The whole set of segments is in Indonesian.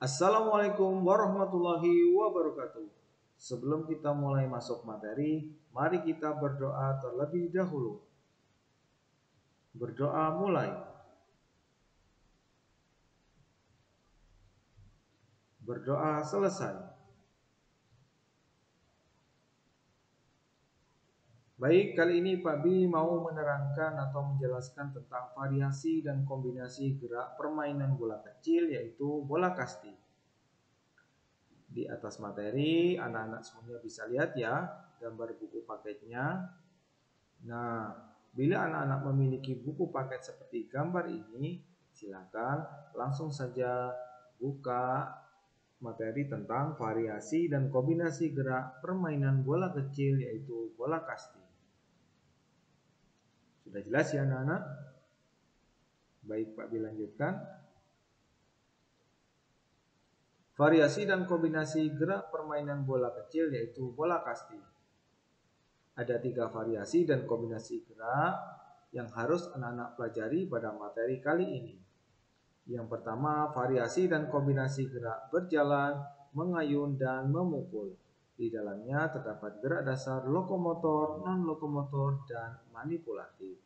Assalamualaikum warahmatullahi wabarakatuh. Sebelum kita mulai masuk materi, mari kita berdoa terlebih dahulu. Berdoa mulai. Berdoa selesai. Baik, kali ini Pak Bi mau menerangkan atau menjelaskan tentang variasi dan kombinasi gerak permainan bola kecil, yaitu bola kasti. Di atas materi, anak-anak semuanya bisa lihat ya gambar buku paketnya. Nah, bila anak-anak memiliki buku paket seperti gambar ini, silakan langsung saja buka materi tentang variasi dan kombinasi gerak permainan bola kecil, yaitu bola kasti. Sudah jelas ya anak-anak? Baik, Pak Bi lanjutkan. Variasi dan kombinasi gerak permainan bola kecil, yaitu bola kasti. Ada 3 variasi dan kombinasi gerak yang harus anak-anak pelajari pada materi kali ini. Yang pertama, variasi dan kombinasi gerak berjalan, mengayun, dan memukul. Di dalamnya terdapat gerak dasar lokomotor, non-lokomotor, dan manipulatif.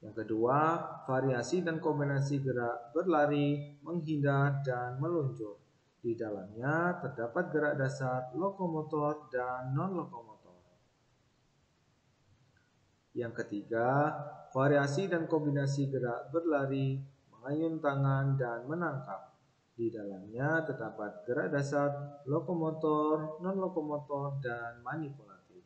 Yang kedua, variasi dan kombinasi gerak berlari, menghindar, dan meluncur. Di dalamnya terdapat gerak dasar lokomotor dan non-lokomotor. Yang ketiga, variasi dan kombinasi gerak berlari, mengayun tangan, dan menangkap. Di dalamnya terdapat gerak dasar lokomotor, non-lokomotor, dan manipulatif.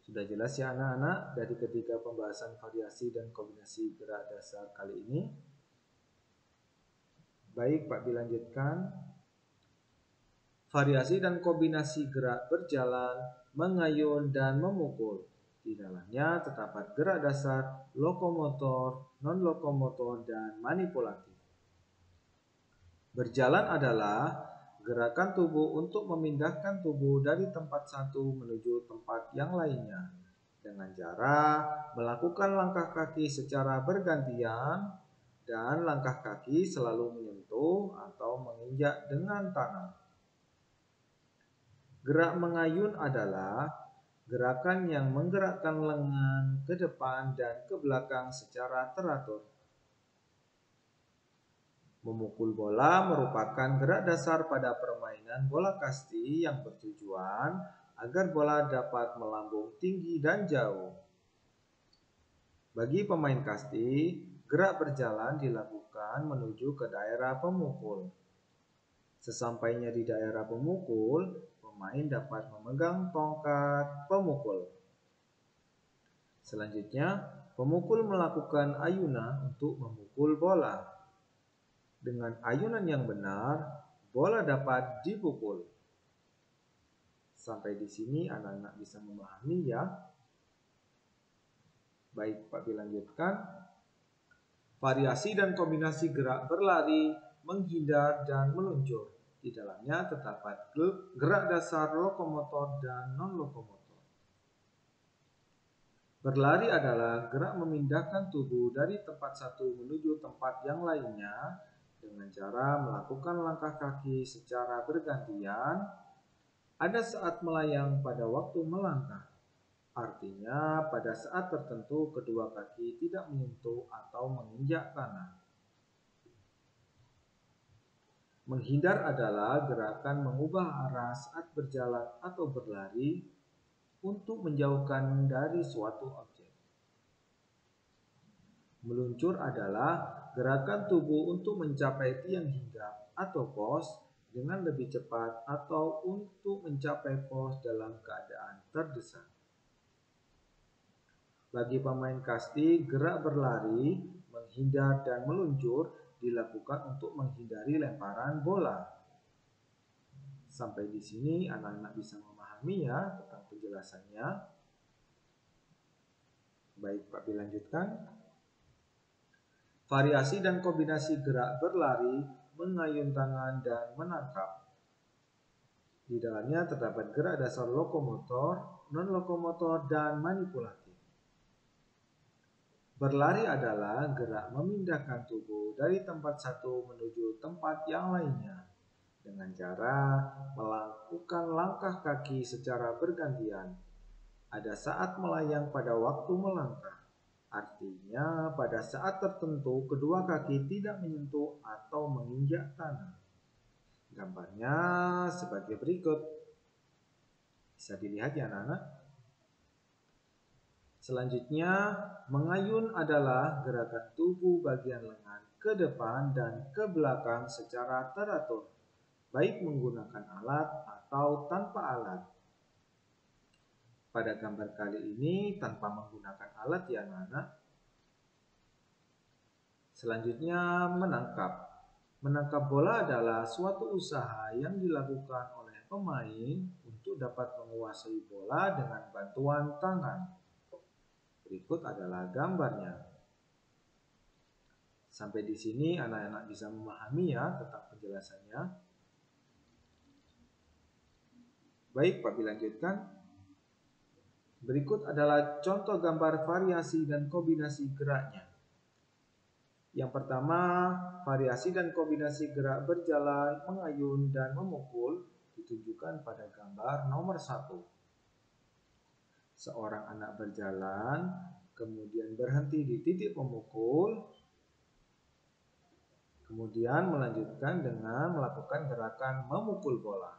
Sudah jelas ya anak-anak dari ketiga pembahasan variasi dan kombinasi gerak dasar kali ini? Baik, Pak dilanjutkan. Variasi dan kombinasi gerak berjalan, mengayun, dan memukul. Di dalamnya terdapat gerak dasar lokomotor, non-lokomotor, dan manipulatif. Berjalan adalah gerakan tubuh untuk memindahkan tubuh dari tempat satu menuju tempat yang lainnya dengan cara melakukan langkah kaki secara bergantian dan langkah kaki selalu menyentuh atau menginjak dengan tanah. Gerak mengayun adalah gerakan yang menggerakkan lengan ke depan dan ke belakang secara teratur. Memukul bola merupakan gerak dasar pada permainan bola kasti yang bertujuan agar bola dapat melambung tinggi dan jauh. Bagi pemain kasti, gerak berjalan dilakukan menuju ke daerah pemukul. Sesampainya di daerah pemukul, pemain dapat memegang tongkat pemukul. Selanjutnya, pemukul melakukan ayunan untuk memukul bola. Dengan ayunan yang benar, bola dapat dipukul. Sampai di sini anak-anak bisa memahami ya. Baik, Pak dilanjutkan. Variasi dan kombinasi gerak berlari, menghindar, dan meluncur. Di dalamnya terdapat gerak dasar lokomotor dan non-lokomotor. Berlari adalah gerak memindahkan tubuh dari tempat satu menuju tempat yang lainnya dengan cara melakukan langkah kaki secara bergantian. Ada saat melayang pada waktu melangkah. Artinya pada saat tertentu kedua kaki tidak menyentuh atau menginjak tanah. Menghindar adalah gerakan mengubah arah saat berjalan atau berlari untuk menjauhkan dari suatu objek. Meluncur adalah gerakan tubuh untuk mencapai tiang hinggap atau pos dengan lebih cepat atau untuk mencapai pos dalam keadaan terdesak. Bagi pemain kasti, gerak berlari, menghindar, dan meluncur dilakukan untuk menghindari lemparan bola. Sampai di sini anak-anak bisa memahami ya tentang penjelasannya. Baik, Pak dilanjutkan. Variasi dan kombinasi gerak berlari, mengayun tangan, dan menangkap. Di dalamnya terdapat gerak dasar lokomotor, non-lokomotor, dan manipulatif. Berlari adalah gerak memindahkan tubuh dari tempat satu menuju tempat yang lainnya dengan cara melakukan langkah kaki secara bergantian. Ada saat melayang pada waktu melangkah. Artinya pada saat tertentu kedua kaki tidak menyentuh atau menginjak tanah. Gambarnya sebagai berikut. Bisa dilihat ya anak-anak. Selanjutnya, mengayun adalah gerakan tubuh bagian lengan ke depan dan ke belakang secara teratur, baik menggunakan alat atau tanpa alat. Pada gambar kali ini tanpa menggunakan alat ya anak-anak. Selanjutnya, menangkap. Menangkap bola adalah suatu usaha yang dilakukan oleh pemain untuk dapat menguasai bola dengan bantuan tangan. Berikut adalah gambarnya. Sampai di sini anak-anak bisa memahami ya tentang penjelasannya. Baik, Pak lanjutkan. Berikut adalah contoh gambar variasi dan kombinasi geraknya. Yang pertama, variasi dan kombinasi gerak berjalan, mengayun, dan memukul ditunjukkan pada gambar nomor 1. Seorang anak berjalan, kemudian berhenti di titik pemukul, kemudian melanjutkan dengan melakukan gerakan memukul bola.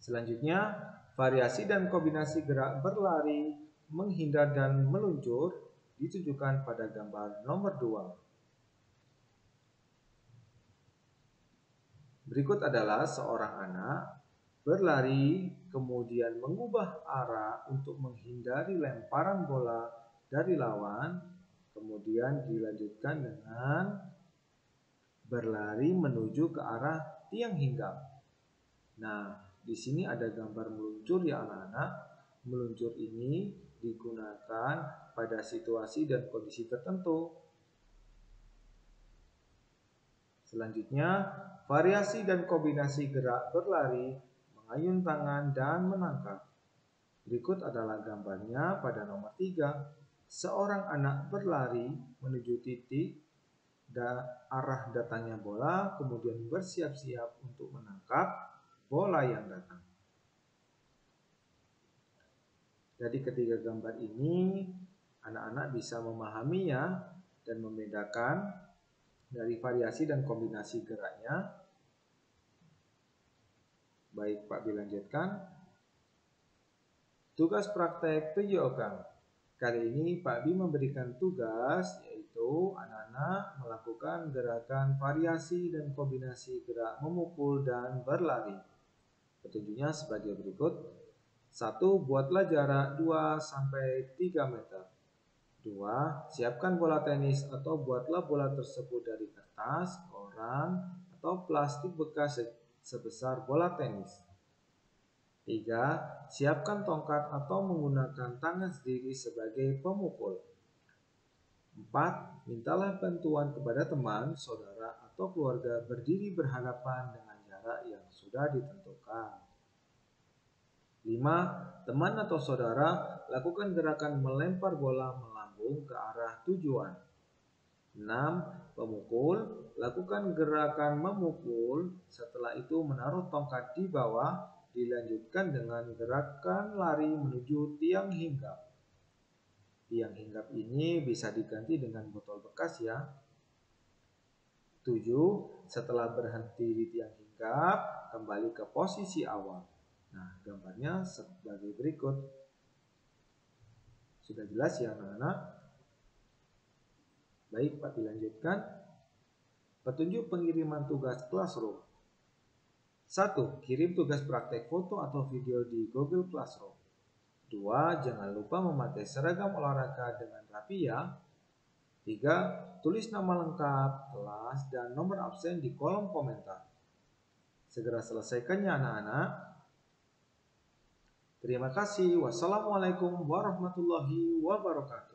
Selanjutnya, variasi dan kombinasi gerak berlari, menghindar, dan meluncur ditunjukkan pada gambar nomor 2. Berikut adalah seorang anak berlari, kemudian mengubah arah untuk menghindari lemparan bola dari lawan, kemudian dilanjutkan dengan berlari menuju ke arah tiang hinggap. Nah, di sini ada gambar meluncur ya anak-anak. Meluncur ini digunakan pada situasi dan kondisi tertentu. Selanjutnya, variasi dan kombinasi gerak berlari, mengayun tangan, dan menangkap. Berikut adalah gambarnya pada nomor 3. Seorang anak berlari menuju titik arah datangnya bola, kemudian bersiap-siap untuk menangkap bola yang datang. Jadi ketiga gambar ini anak-anak bisa memahaminya dan membedakan dari variasi dan kombinasi geraknya. Baik, Pak dilanjutkan. Tugas praktek 7 Okang. Kali ini Pak Bi memberikan tugas yaitu anak-anak melakukan gerakan variasi dan kombinasi gerak memukul dan berlari. Petunjuknya sebagai berikut. 1. Buatlah jarak 2-3 meter. 2. Siapkan bola tenis atau buatlah bola tersebut dari kertas, koran, atau plastik bekas sebesar bola tenis. 3. Siapkan tongkat atau menggunakan tangan sendiri sebagai pemukul. 4. Mintalah bantuan kepada teman, saudara, atau keluarga berdiri berhadapan dengan jarak yang sudah ditentukan. 5. Teman atau saudara lakukan gerakan melempar bola melambung ke arah tujuan. 6. Pemukul lakukan gerakan memukul, setelah itu menaruh tongkat di bawah, dilanjutkan dengan gerakan lari menuju tiang hinggap. Tiang hinggap ini bisa diganti dengan botol bekas ya. 7. Setelah berhenti di tiang hinggap, kembali ke posisi awal. Nah, gambarnya sebagai berikut. Sudah jelas ya anak-anak? Baik, Pak dilanjutkan. Petunjuk pengiriman tugas Classroom. 1. Kirim tugas praktek foto atau video di Google Classroom. 2. Jangan lupa memakai seragam olahraga dengan rapi ya. 3. Tulis nama lengkap, kelas, dan nomor absen di kolom komentar. Segera selesaikannya anak-anak. Terima kasih. Wassalamualaikum warahmatullahi wabarakatuh.